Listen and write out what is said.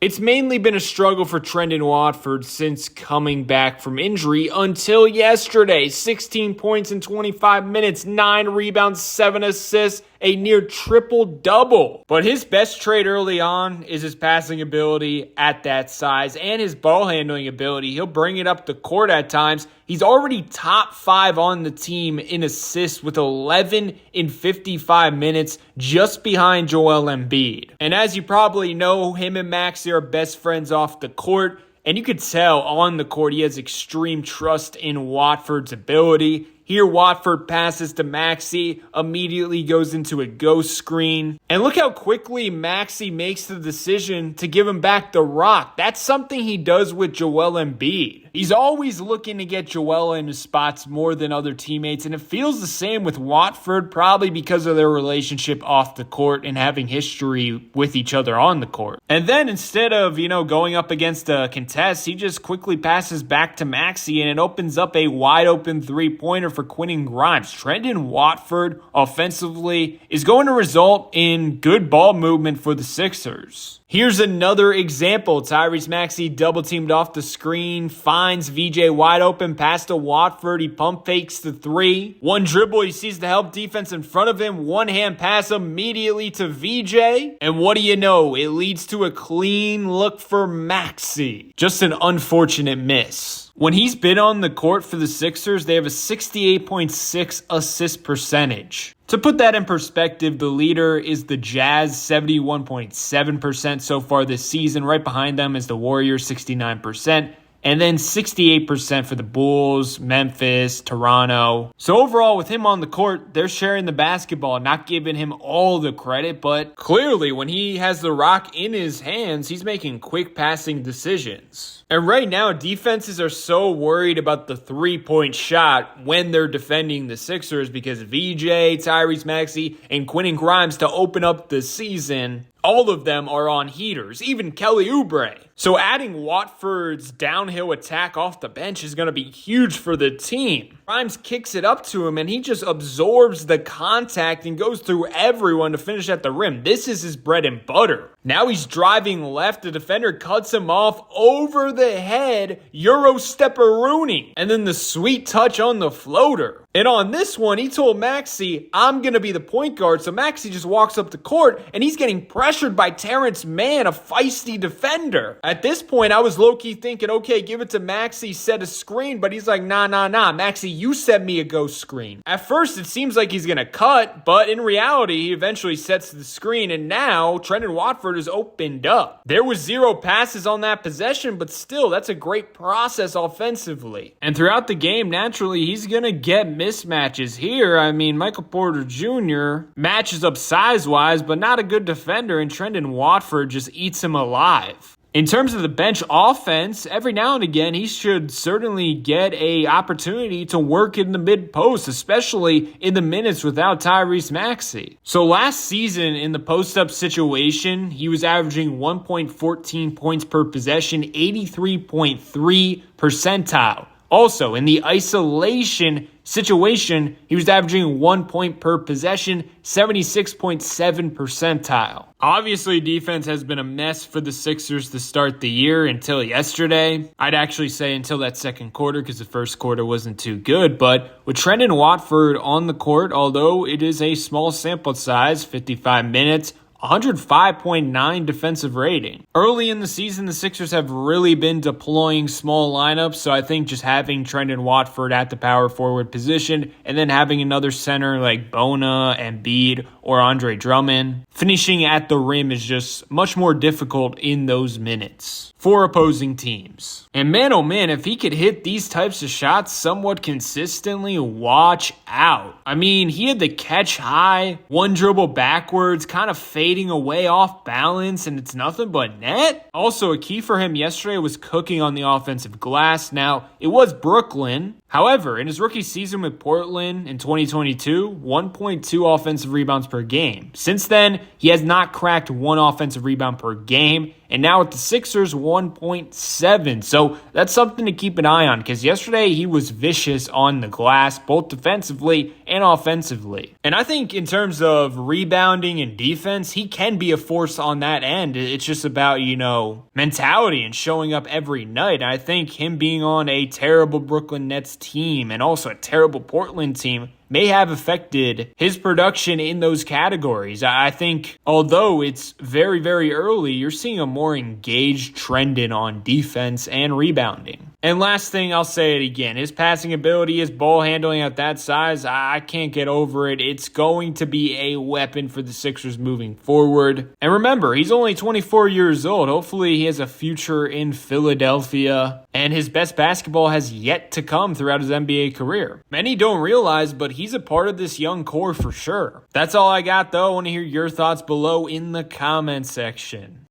It's mainly been a struggle for Trendon Watford since coming back from injury until yesterday. 16 points in 25 minutes, 9 rebounds, 7 assists, a near triple-double. But his best trait early on is his passing ability at that size and his ball handling ability. He'll bring it up the court at times. He's already top 5 on the team in assists with 11 in 55 minutes, just behind Joel Embiid. And as you probably know, him and Maxey are best friends off the court. And you could tell on the court he has extreme trust in Watford's ability. Here, Watford passes to Maxey, immediately goes into a ghost screen. And look how quickly Maxey makes the decision to give him back the rock. That's something he does with Joel Embiid. He's always looking to get Joel in his spots more than other teammates, and it feels the same with Watford, probably because of their relationship off the court and having history with each other on the court. And then instead of, going up against a contest, he just quickly passes back to Maxey, and it opens up a wide open three-pointer for Quentin Grimes. Trendon Watford offensively is going to result in good ball movement for the Sixers. Here's another example. Tyrese Maxey double teamed off the screen, finds VJ wide open, pass to Watford. He pump fakes the three. One dribble, he sees the help defense in front of him. One hand pass immediately to VJ. And what do you know? It leads to a clean look for Maxey. Just an unfortunate miss. When he's been on the court for the Sixers, they have a 68.6 assist percentage. To put that in perspective, the leader is the Jazz, 71.7% so far this season. Right behind them is the Warriors, 69%. And then 68% for the Bulls, Memphis, Toronto. So overall, with him on the court, they're sharing the basketball, not giving him all the credit. But clearly, when he has the rock in his hands, he's making quick passing decisions. And right now, defenses are so worried about the three-point shot when they're defending the Sixers because VJ, Tyrese Maxey, and Quentin Grimes to open up the season, all of them are on heaters, even Kelly Oubre. So adding Watford's downhill attack off the bench is going to be huge for the team. Grimes kicks it up to him, and he just absorbs the contact and goes through everyone to finish at the rim. This is his bread and butter. Now he's driving left. The defender cuts him off over the head. Euro stepperoonie. And then the sweet touch on the floater. And on this one, he told Maxey, I'm going to be the point guard. So Maxey just walks up the court, and he's getting pressured by Terrence Mann, a feisty defender. At this point, I was low-key thinking, okay, give it to Maxey, set a screen. But he's like, nah. Maxey, you set me a ghost screen. At first, it seems like he's going to cut, but in reality, he eventually sets the screen, and now Trendon Watford is opened up. There was 0 passes on that possession, but still, that's a great process offensively. And throughout the game, naturally, he's going to get mismatches here. I mean, Michael Porter Jr. matches up size-wise, but not a good defender, and Trendon Watford just eats him alive. In terms of the bench offense, every now and again, he should certainly get an opportunity to work in the mid-post, especially in the minutes without Tyrese Maxey. So last season, in the post-up situation, he was averaging 1.14 points per possession, 83.3 percentile. Also, in the isolation situation, he was averaging 1 point per possession, 76.7 percentile. Obviously, defense has been a mess for the Sixers to start the year until yesterday. I'd actually say until that second quarter because the first quarter wasn't too good. But with Trendon Watford on the court, although it is a small sample size, 55 minutes, 105.9 defensive rating. Early in the season, the Sixers have really been deploying small lineups, so I think just having Trendon Watford at the power forward position and then having another center like Bona, Embiid, or Andre Drummond, finishing at the rim is just much more difficult in those minutes for opposing teams. And man, oh man, if he could hit these types of shots somewhat consistently, watch out. I mean, he had the catch high, one dribble backwards, kind of fading away off balance, and it's nothing but net. Also, a key for him yesterday was cooking on the offensive glass. Now, it was Brooklyn. However, in his rookie season with Portland in 2022, 1.2 offensive rebounds per per game. Since then, he has not cracked 1 offensive rebound per game, and now with the Sixers, 1.7. So that's something to keep an eye on, because yesterday he was vicious on the glass, both defensively and offensively. And I think in terms of rebounding and defense, he can be a force on that end. It's just about, mentality and showing up every night. I think him being on a terrible Brooklyn Nets team and also a terrible Portland team may have affected his production in those categories. I think, although it's very, very early, you're seeing a more engaged Trendon on defense and rebounding. And last thing, I'll say it again, his passing ability, his ball handling at that size, I can't get over it. It's going to be a weapon for the Sixers moving forward. And remember, he's only 24 years old. Hopefully he has a future in Philadelphia. And his best basketball has yet to come throughout his NBA career. Many don't realize, but he's a part of this young core for sure. That's all I got, though. I want to hear your thoughts below in the comment section.